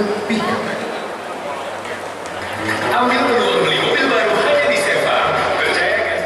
lebih nyaman. Ambil peluang beli mobil baru hanya di Seva. Percayakan.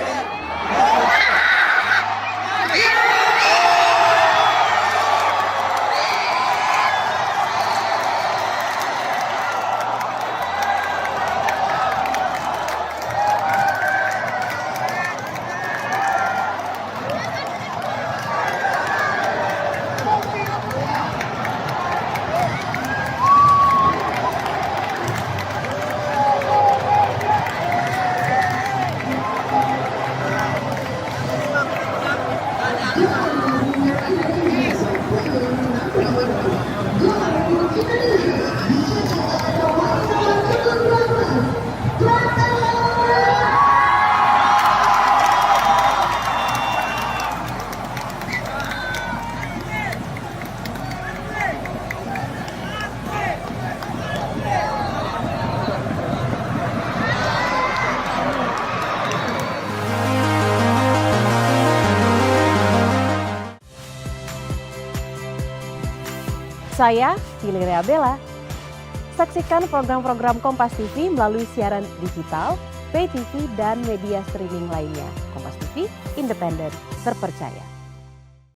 Saya Valeria Bella. Saksikan program-program Kompas TV melalui siaran digital, pay TV, dan media streaming lainnya. Kompas TV, independen, terpercaya.